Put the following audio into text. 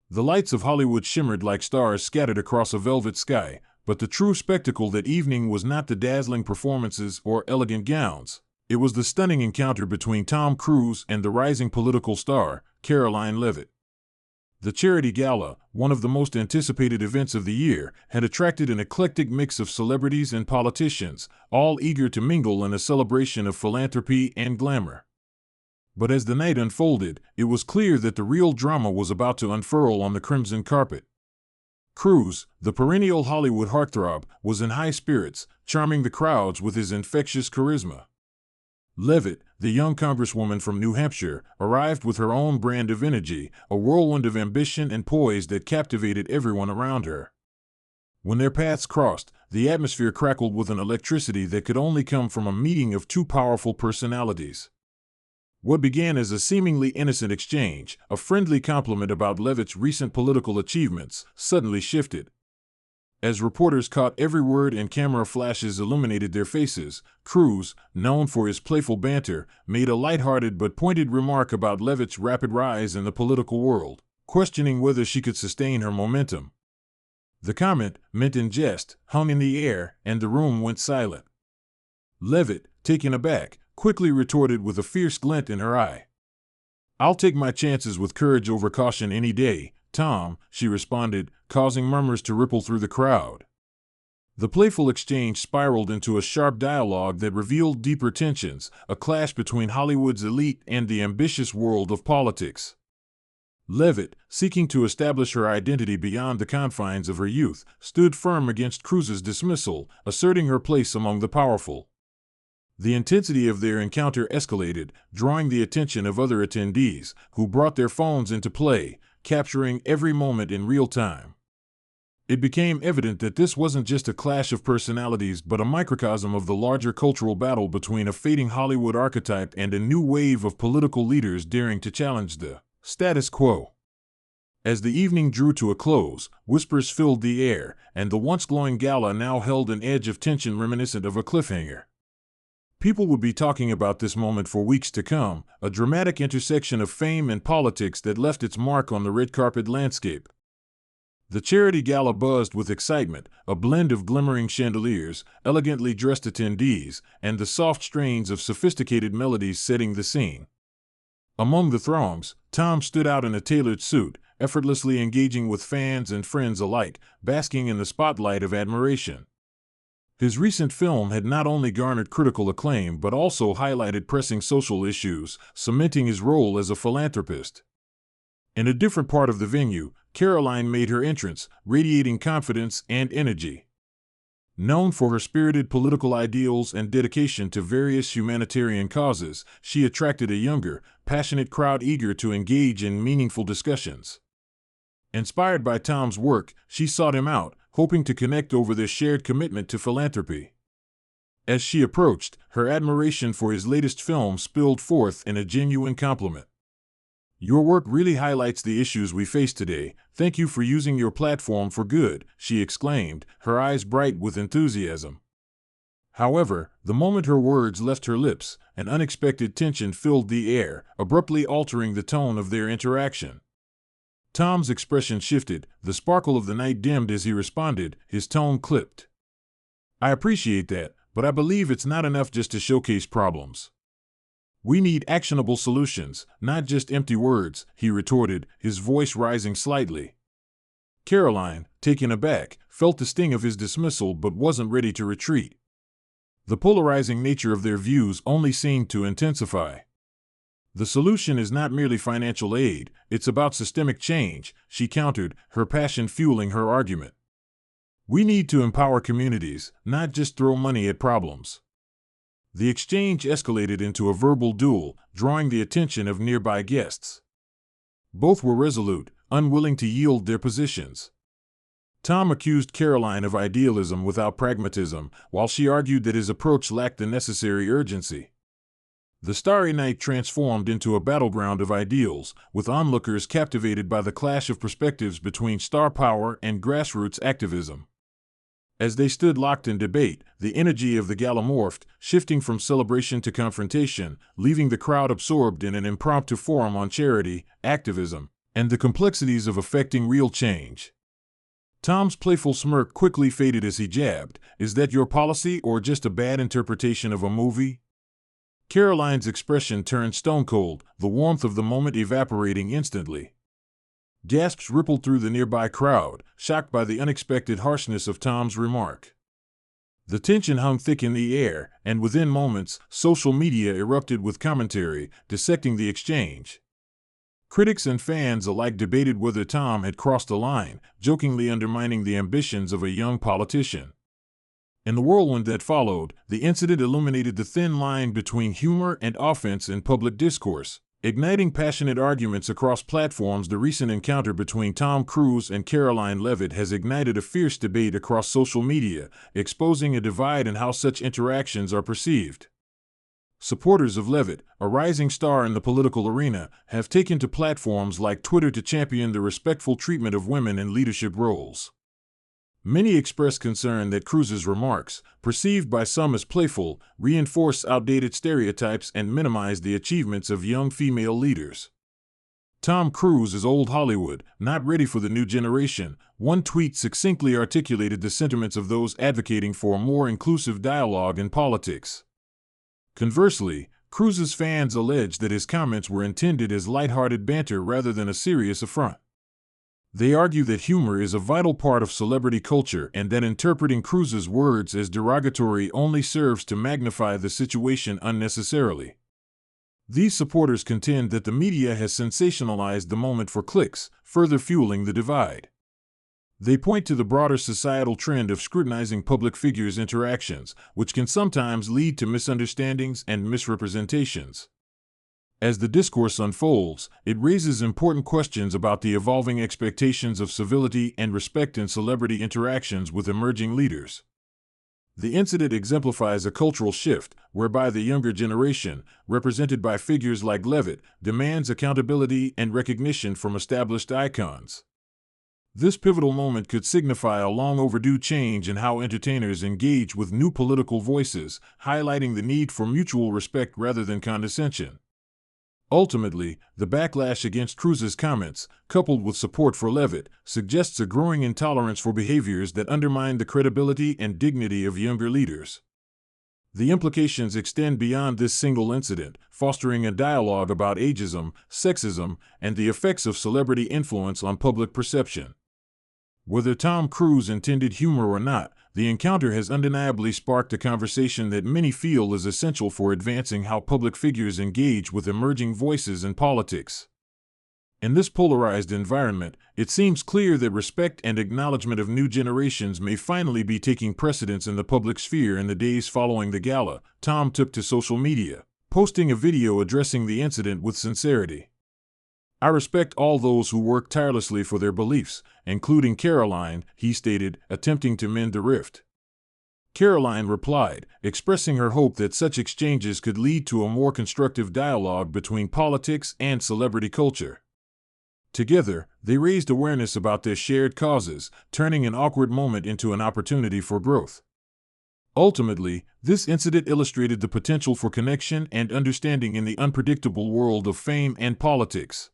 The lights of Hollywood shimmered like stars scattered across a velvet sky, but the true spectacle that evening was not the dazzling performances or elegant gowns. It was the stunning encounter between Tom Cruise and the rising political star, Karoline Leavitt. The charity gala, one of the most anticipated events of the year, had attracted an eclectic mix of celebrities and politicians, all eager to mingle in a celebration of philanthropy and glamour. But as the night unfolded, it was clear that the real drama was about to unfurl on the crimson carpet. Cruise, the perennial Hollywood heartthrob, was in high spirits, charming the crowds with his infectious charisma. Leavitt, the young congresswoman from New Hampshire, arrived with her own brand of energy, a whirlwind of ambition and poise that captivated everyone around her. When their paths crossed, the atmosphere crackled with an electricity that could only come from a meeting of two powerful personalities. What began as a seemingly innocent exchange, a friendly compliment about Leavitt's recent political achievements, suddenly shifted. As reporters caught every word and camera flashes illuminated their faces, Cruise, known for his playful banter, made a lighthearted but pointed remark about Leavitt's rapid rise in the political world, questioning whether she could sustain her momentum. The comment, meant in jest, hung in the air, and the room went silent. Leavitt, taken aback, quickly retorted with a fierce glint in her eye. "I'll take my chances with courage over caution any day, Tom," she responded, causing murmurs to ripple through the crowd. The playful exchange spiraled into a sharp dialogue that revealed deeper tensions, a clash between Hollywood's elite and the ambitious world of politics. Leavitt, seeking to establish her identity beyond the confines of her youth, stood firm against Cruise's dismissal, asserting her place among the powerful. The intensity of their encounter escalated, drawing the attention of other attendees, who brought their phones into play, capturing every moment in real time. It became evident that this wasn't just a clash of personalities but a microcosm of the larger cultural battle between a fading Hollywood archetype and a new wave of political leaders daring to challenge the status quo. As the evening drew to a close, whispers filled the air, and the once glowing gala now held an edge of tension reminiscent of a cliffhanger. People would be talking about this moment for weeks to come, a dramatic intersection of fame and politics that left its mark on the red carpet landscape. The charity gala buzzed with excitement, a blend of glimmering chandeliers, elegantly dressed attendees, and the soft strains of sophisticated melodies setting the scene. Among the throngs, Tom stood out in a tailored suit, effortlessly engaging with fans and friends alike, basking in the spotlight of admiration. His recent film had not only garnered critical acclaim but also highlighted pressing social issues, cementing his role as a philanthropist. In a different part of the venue, Karoline made her entrance, radiating confidence and energy. Known for her spirited political ideals and dedication to various humanitarian causes, she attracted a younger, passionate crowd eager to engage in meaningful discussions. Inspired by Tom's work, she sought him out, hoping to connect over their shared commitment to philanthropy. As she approached, her admiration for his latest film spilled forth in a genuine compliment. "Your work really highlights the issues we face today. Thank you for using your platform for good," she exclaimed, her eyes bright with enthusiasm. However, the moment her words left her lips, an unexpected tension filled the air, abruptly altering the tone of their interaction. Tom's expression shifted, the sparkle of the night dimmed as he responded, his tone clipped. "I appreciate that, but I believe it's not enough just to showcase problems. We need actionable solutions, not just empty words," he retorted, his voice rising slightly. Karoline, taken aback, felt the sting of his dismissal but wasn't ready to retreat. The polarizing nature of their views only seemed to intensify. "The solution is not merely financial aid, it's about systemic change," she countered, her passion fueling her argument. "We need to empower communities, not just throw money at problems." The exchange escalated into a verbal duel, drawing the attention of nearby guests. Both were resolute, unwilling to yield their positions. Tom accused Karoline of idealism without pragmatism, while she argued that his approach lacked the necessary urgency. The starry night transformed into a battleground of ideals, with onlookers captivated by the clash of perspectives between star power and grassroots activism. As they stood locked in debate, the energy of the gala morphed, shifting from celebration to confrontation, leaving the crowd absorbed in an impromptu forum on charity, activism, and the complexities of effecting real change. Tom's playful smirk quickly faded as he jabbed, "Is that your policy or just a bad interpretation of a movie?" Karoline's expression turned stone cold, the warmth of the moment evaporating instantly. Gasps rippled through the nearby crowd, shocked by the unexpected harshness of Tom's remark. The tension hung thick in the air, and within moments, social media erupted with commentary, dissecting the exchange. Critics and fans alike debated whether Tom had crossed a line, jokingly undermining the ambitions of a young politician. In the whirlwind that followed, the incident illuminated the thin line between humor and offense in public discourse. Igniting passionate arguments across platforms, the recent encounter between Tom Cruise and Karoline Leavitt has ignited a fierce debate across social media, exposing a divide in how such interactions are perceived. Supporters of Leavitt, a rising star in the political arena, have taken to platforms like Twitter to champion the respectful treatment of women in leadership roles. Many express concern that Cruise's remarks, perceived by some as playful, reinforce outdated stereotypes and minimize the achievements of young female leaders. "Tom Cruise is old Hollywood, not ready for the new generation," one tweet succinctly articulated the sentiments of those advocating for a more inclusive dialogue in politics. Conversely, Cruise's fans allege that his comments were intended as lighthearted banter rather than a serious affront. They argue that humor is a vital part of celebrity culture and that interpreting Cruise's words as derogatory only serves to magnify the situation unnecessarily. These supporters contend that the media has sensationalized the moment for clicks, further fueling the divide. They point to the broader societal trend of scrutinizing public figures' interactions, which can sometimes lead to misunderstandings and misrepresentations. As the discourse unfolds, it raises important questions about the evolving expectations of civility and respect in celebrity interactions with emerging leaders. The incident exemplifies a cultural shift, whereby the younger generation, represented by figures like Leavitt, demands accountability and recognition from established icons. This pivotal moment could signify a long overdue change in how entertainers engage with new political voices, highlighting the need for mutual respect rather than condescension. Ultimately, the backlash against Cruise's comments, coupled with support for Leavitt, suggests a growing intolerance for behaviors that undermine the credibility and dignity of younger leaders. The implications extend beyond this single incident, fostering a dialogue about ageism, sexism, and the effects of celebrity influence on public perception. Whether Tom Cruise intended humor or not, the encounter has undeniably sparked a conversation that many feel is essential for advancing how public figures engage with emerging voices in politics. In this polarized environment, it seems clear that respect and acknowledgement of new generations may finally be taking precedence in the public sphere. In the days following the gala, Tom took to social media, posting a video addressing the incident with sincerity. "I respect all those who work tirelessly for their beliefs, including Karoline," he stated, attempting to mend the rift. Karoline replied, expressing her hope that such exchanges could lead to a more constructive dialogue between politics and celebrity culture. Together, they raised awareness about their shared causes, turning an awkward moment into an opportunity for growth. Ultimately, this incident illustrated the potential for connection and understanding in the unpredictable world of fame and politics.